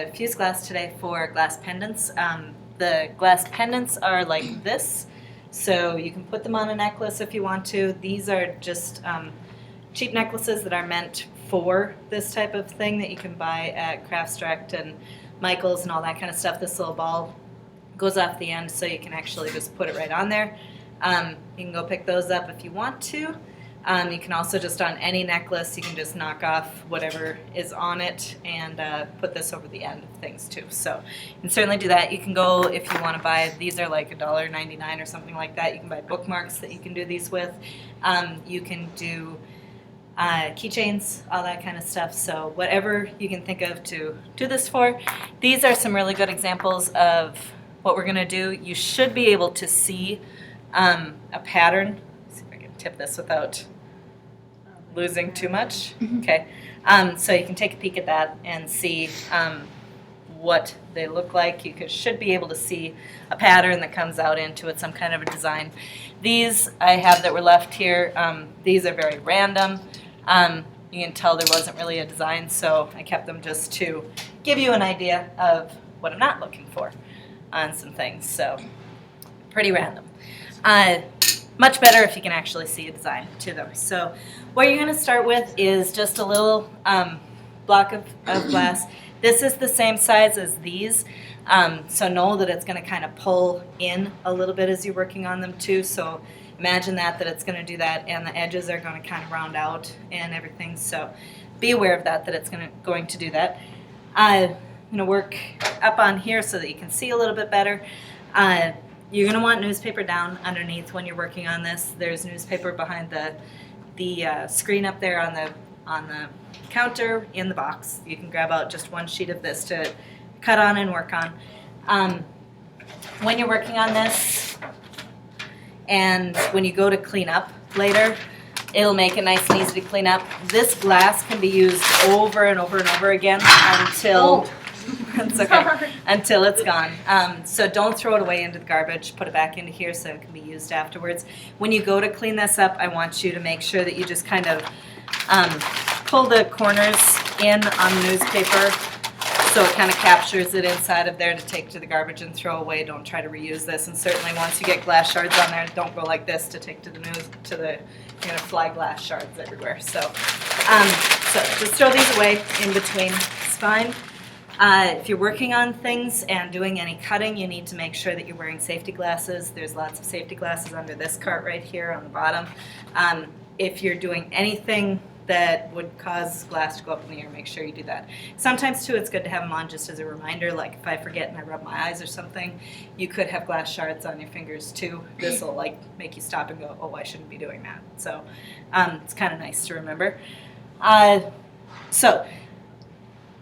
a fused glass today for glass pendants. The glass pendants are like this, so you can put them on a necklace if you want to. These are just cheap necklaces that are meant for this type of thing that you can buy at Crafts Direct and Michael's and all that kind of stuff. This little ball goes off the end, so you can actually just put it right on there. You can go pick those up if you want to. You can also just on any necklace, you can just knock off whatever is on it and put this over the end of things too. So you can certainly do that. You can go, if you want to buy, these are like $1.99 or something like that. You can buy bookmarks that you can do these with. You can do keychains, all that kind of stuff. So whatever you can think of to do this for. These are some really good examples of what we're going to do. You should be able to see a pattern. Let's see if I can tip this without losing too much. Okay. So you can take a peek at that and see what they look like. You should be able to see a pattern that comes out into it, some kind of a design. These I have that were left here. These are very random. You can tell there wasn't really a design, so I kept them just to give you an idea of what I'm not looking for on some things. So pretty random. Much better if you can actually see a design to them. So what you're going to start with is just a little block of glass. This is the same size as these, so know that it's going to kind of pull in a little bit as you're working on them too. So imagine that it's going to do that, and the edges are going to kind of round out and everything. So be aware of that it's going to do that. I'm going to work up on here so that you can see a little bit better. You're going to want newspaper down underneath when you're working on this. There's newspaper behind the screen up there on the counter in the box. You can grab out just one sheet of this to cut on and work on. When you're working on this, and when you go to clean up later, it'll make it nice and easy to clean up. This glass can be used over and over and over again until it's okay, until it's gone. So don't throw it away into the garbage. Put it back into here so it can be used afterwards. When you go to clean this up, I want you to make sure that you just kind of pull the corners in on the newspaper so it kind of captures it inside of there to take to the garbage and throw away. Don't try to reuse this. And certainly once you get glass shards on there, don't go like this to take to the you're going to fly glass shards everywhere. So just throw these away in between. It's fine. If you're working on things and doing any cutting, you need to make sure that you're wearing safety glasses. There's lots of safety glasses under this cart right here on the bottom. If you're doing anything that would cause glass to go up in the air, make sure you do that. Sometimes too, it's good to have them on just as a reminder, like if I forget and I rub my eyes or something, you could have glass shards on your fingers too. This will like make you stop and go, oh, I shouldn't be doing that. So it's kind of nice to remember. So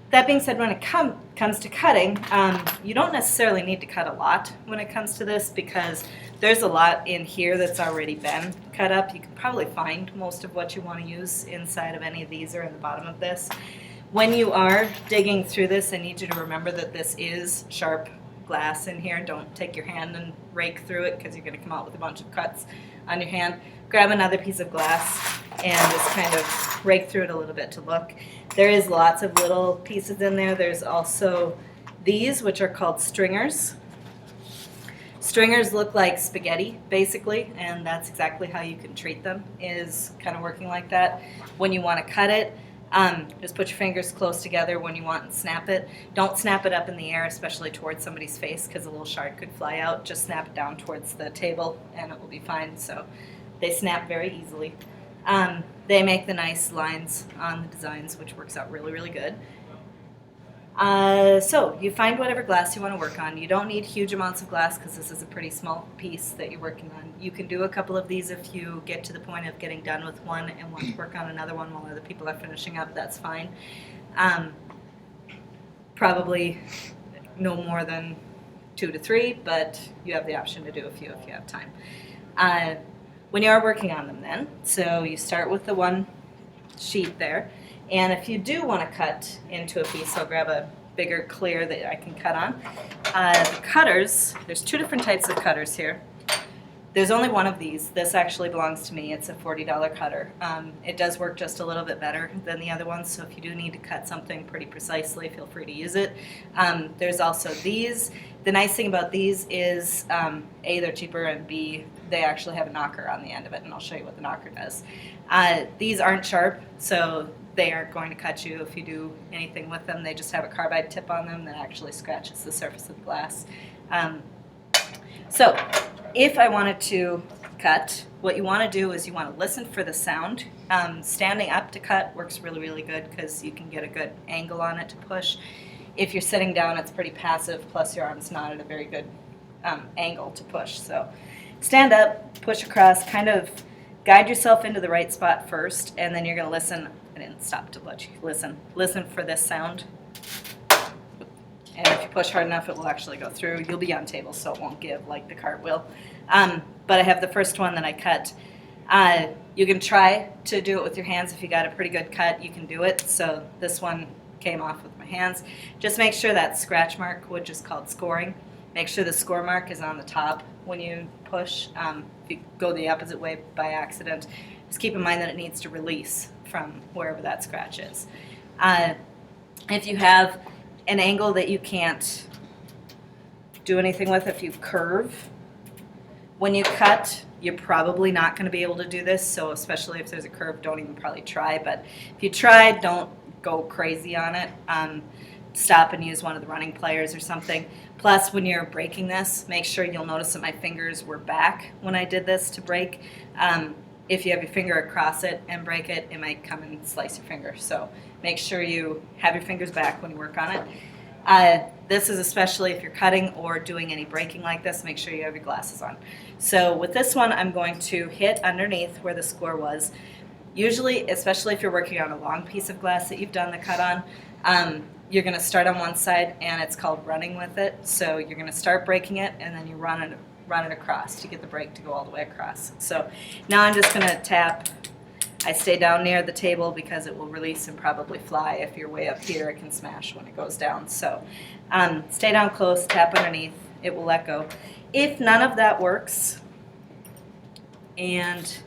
that being said, when it comes to cutting, you don't necessarily need to cut a lot when it comes to this because there's a lot in here that's already been cut up. You can probably find most of what you want to use inside of any of these or in the bottom of this. When you are digging through this, I need you to remember that this is sharp glass in here. Don't take your hand and rake through it because you're going to come out with a bunch of cuts on your hand. Grab another piece of glass and just kind of rake through it a little bit to look. There is lots of little pieces in there. There's also these, which are called stringers. Stringers look like spaghetti, basically, and that's exactly how you can treat them, is kind of working like that. When you want to cut it, just put your fingers close together when you want to snap it. Don't snap it up in the air, especially towards somebody's face, because a little shard could fly out. Just snap it down towards the table, and it will be fine. So they snap very easily. They make the nice lines on the designs, which works out really, really good. So you find whatever glass you want to work on. You don't need huge amounts of glass because this is a pretty small piece that you're working on. You can do a couple of these if you get to the point of getting done with one and want to work on another one while other people are finishing up. That's fine. Probably no more than 2 to 3, but you have the option to do a few if you have time. When you are working on them then, so you start with the one sheet there. And if you do want to cut into a piece, I'll grab a bigger clear that I can cut on. The cutters, there's 2 different types of cutters here. There's only one of these. This actually belongs to me. It's a $40 cutter. It does work just a little bit better than the other ones, so if you do need to cut something pretty precisely, feel free to use it. There's also these. The nice thing about these is, A, they're cheaper, and B, they actually have a knocker on the end of it, and I'll show you what the knocker does. These aren't sharp, so they aren't going to cut you if you do anything with them. They just have a carbide tip on them that actually scratches the surface of the glass. So if I wanted to cut, what you want to do is you want to listen for the sound. Standing up to cut works really, really good because you can get a good angle on it to push. If you're sitting down, it's pretty passive, plus your arm's not at a very good angle to push. So stand up, push across, kind of guide yourself into the right spot first, and then you're going to listen. I didn't stop to let you listen. Listen for this sound. And if you push hard enough, it will actually go through. You'll be on table, so it won't give like the cartwheel. But I have the first one that I cut. You can try to do it with your hands. If you got a pretty good cut, you can do it. So this one came off with my hands. Just make sure that scratch mark, which is called scoring, make sure the score mark is on the top when you push. If you go the opposite way by accident, just keep in mind that it needs to release from wherever that scratch is. If you have an angle that you can't do anything with, if you curve when you cut, you're probably not going to be able to do this. So especially if there's a curve, don't even probably try. But if you try, don't go crazy on it. Stop and use one of the running pliers or something. Plus, when you're breaking this, make sure you'll notice that my fingers were back when I did this to break. If you have your finger across it and break it, it might come and slice your finger. So make sure you have your fingers back when you work on it. This is especially if you're cutting or doing any breaking like this, make sure you have your glasses on. So with this one, I'm going to hit underneath where the score was. Usually, especially if you're working on a long piece of glass that you've done the cut on, you're going to start on one side, and it's called running with it. So you're going to start breaking it, and then you run it across to get the break to go all the way across. So now I'm just going to tap. I stay down near the table because it will release and probably fly. If you're way up here, it can smash when it goes down. So stay down close, tap underneath, it will let go. If none of that works and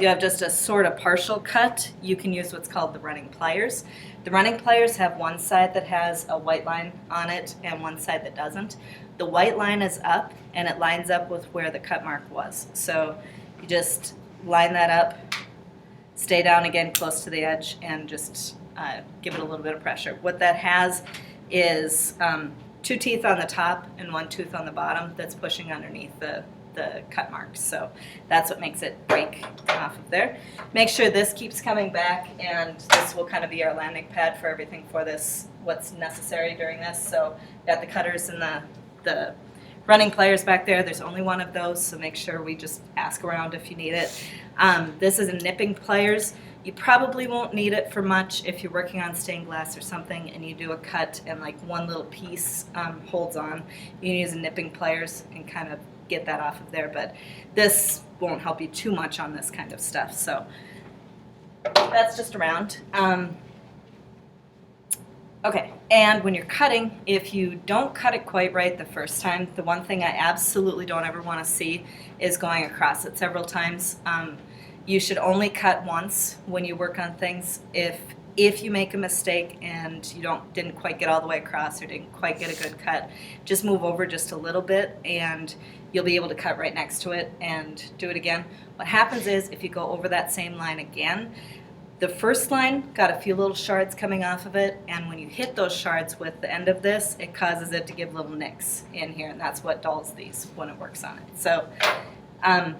you have just a sort of partial cut, you can use what's called the running pliers. The running pliers have one side that has a white line on it and one side that doesn't. The white line is up and it lines up with where the cut mark was. So you just line that up, stay down again close to the edge, and just give it a little bit of pressure. What that has is two teeth on the top and one tooth on the bottom that's pushing underneath the cut marks. So that's what makes it break off of there. Make sure this keeps coming back, and this will kind of be our landing pad for everything for this, what's necessary during this. So got the cutters and the running pliers back there. There's only one of those, so make sure we just ask around if you need it. This is a nipping pliers. You probably won't need it for much if you're working on stained glass or something and you do a cut and like one little piece holds on. You can use a nipping pliers and kind of get that off of there, but this won't help you too much on this kind of stuff. So that's just around. Okay, and when you're cutting, if you don't cut it quite right the first time, the one thing I absolutely don't ever want to see is going across it several times. You should only cut once when you work on things. If you make a mistake and you didn't quite get all the way across or didn't quite get a good cut, just move over just a little bit and you'll be able to cut right next to it and do it again. What happens is if you go over that same line again, the first line got a few little shards coming off of it, and when you hit those shards with the end of this, it causes it to give little nicks in here, and that's what dulls these when it works on it. So, and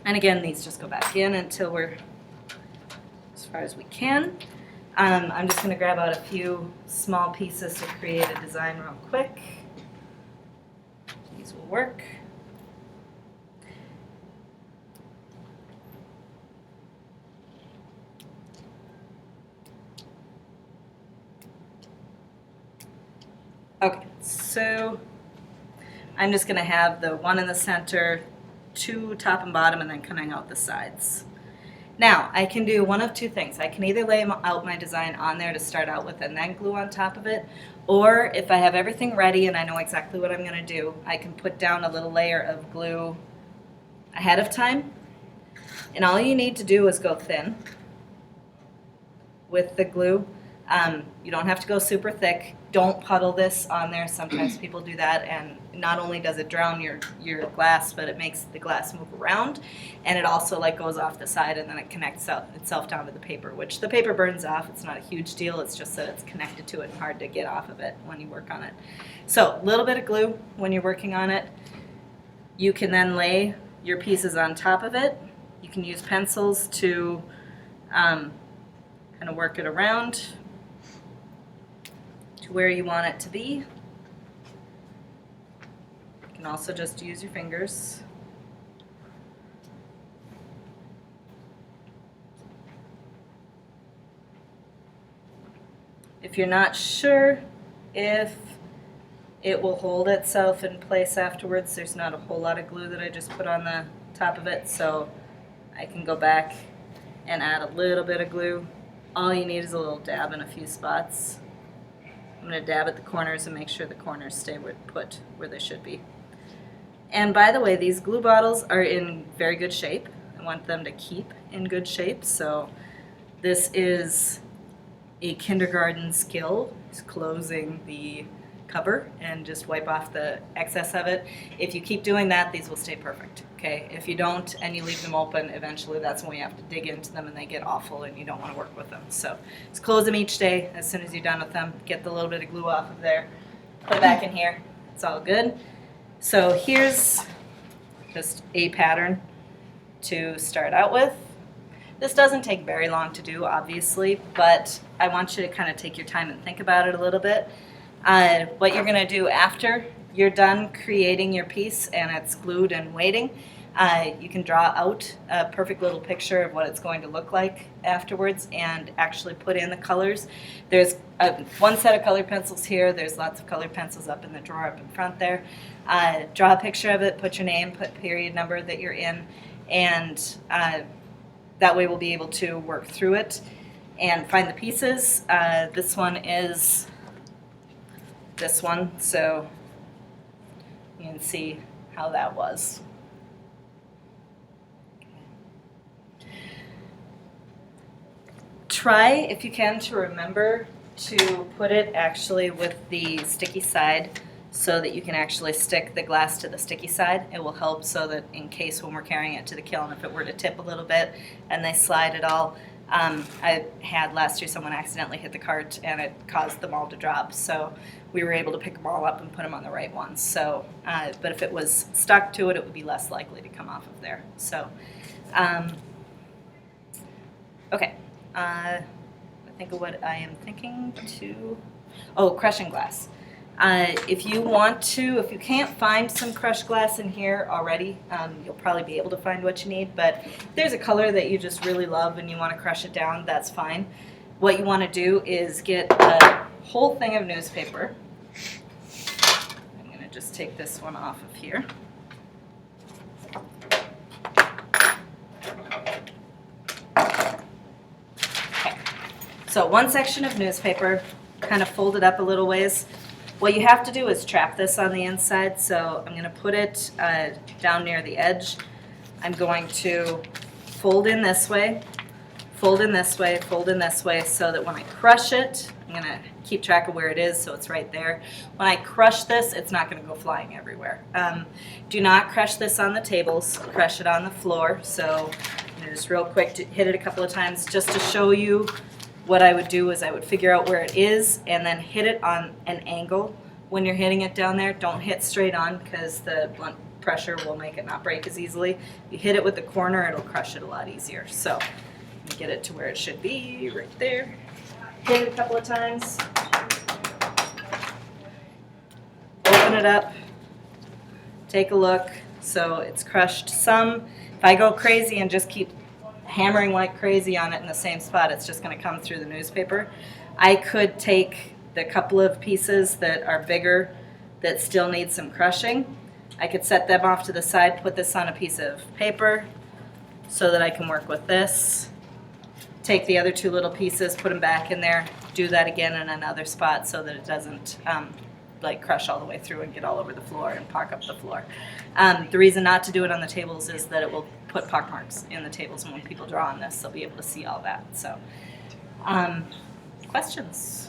again, these just go back in until we're as far as we can. I'm just going to grab out a few small pieces to create a design real quick. These will work. Okay, so I'm just going to have the one in the center, two top and bottom, and then coming out the sides. Now, I can do one of two things. I can either lay out my design on there to start out with and then glue on top of it, or if I have everything ready and I know exactly what I'm going to do, I can put down a little layer of glue ahead of time. And all you need to do is go thin with the glue. You don't have to go super thick. Don't puddle this on there. Sometimes people do that, and not only does it drown your glass, but it makes the glass move around, and it also like goes off the side, and then it connects itself down to the paper, which the paper burns off. It's not a huge deal. It's just that it's connected to it and hard to get off of it when you work on it. So a little bit of glue when you're working on it. You can then lay your pieces on top of it. You can use pencils to kind of work it around to where you want it to be. You can also just use your fingers. If you're not sure if it will hold itself in place afterwards, there's not a whole lot of glue that I just put on the top of it, so I can go back and add a little bit of glue. All you need is a little dab in a few spots. I'm going to dab at the corners and make sure the corners stay put where they should be. And by the way, these glue bottles are in very good shape. I want them to keep in good shape, so this is a kindergarten skill, is closing the cover and just wipe off the excess of it. If you keep doing that, these will stay perfect. Okay, if you don't and you leave them open, eventually that's when we have to dig into them and they get awful and you don't want to work with them. So just close them each day as soon as you're done with them. Get the little bit of glue off of there, put it back in here. It's all good. So here's just a pattern to start out with. This doesn't take very long to do, obviously, but I want you to kind of take your time and think about it a little bit. What you're going to do after you're done creating your piece and it's glued and waiting, you can draw out a perfect little picture of what it's going to look like afterwards and actually put in the colors. There's one set of colored pencils here. There's lots of colored pencils up in the drawer up in front there. Draw a picture of it, put your name, put period number that you're in, and that way we'll be able to work through it and find the pieces. This one is this one, so you can see how that was. Try, if you can, to remember to put it actually with the sticky side so that you can actually stick the glass to the sticky side. It will help so that in case when we're carrying it to the kiln, if it were to tip a little bit and they slide at all. I had last year someone accidentally hit the cart and it caused them all to drop, so we were able to pick them all up and put them on the right ones. So, but if it was stuck to it, it would be less likely to come off of there. So, okay. I think of what I am thinking to. Oh, crushing glass. If you want to, if you can't find some crushed glass in here already, you'll probably be able to find what you need, but if there's a color that you just really love and you want to crush it down, that's fine. What you want to do is get a whole thing of newspaper. I'm going to just take this one off of here. Okay. So one section of newspaper, kind of fold it up a little ways. What you have to do is trap this on the inside, so I'm going to put it down near the edge. I'm going to fold in this way, fold in this way, fold in this way, so that when I crush it, I'm going to keep track of where it is so it's right there. When I crush this, it's not going to go flying everywhere. Do not crush this on the tables, crush it on the floor. So I'm going to just real quick to hit it a couple of times just to show you. What I would do is I would figure out where it is and then hit it on an angle. When you're hitting it down there, don't hit straight on because the blunt pressure will make it not break as easily. If you hit it with the corner, it'll crush it a lot easier. So get it to where it should be, right there. Hit it a couple of times. Open it up. Take a look. So it's crushed some. If I go crazy and just keep hammering like crazy on it in the same spot, it's just going to come through the newspaper. I could take the couple of pieces that are bigger that still need some crushing. I could set them off to the side, put this on a piece of paper so that I can work with this. Take the other two little pieces, put them back in there, do that again in another spot so that it doesn't like crush all the way through and get all over the floor and park up the floor. The reason not to do it on the tables is that it will put pock marks in the tables, and when people draw on this, they'll be able to see all that. So, questions?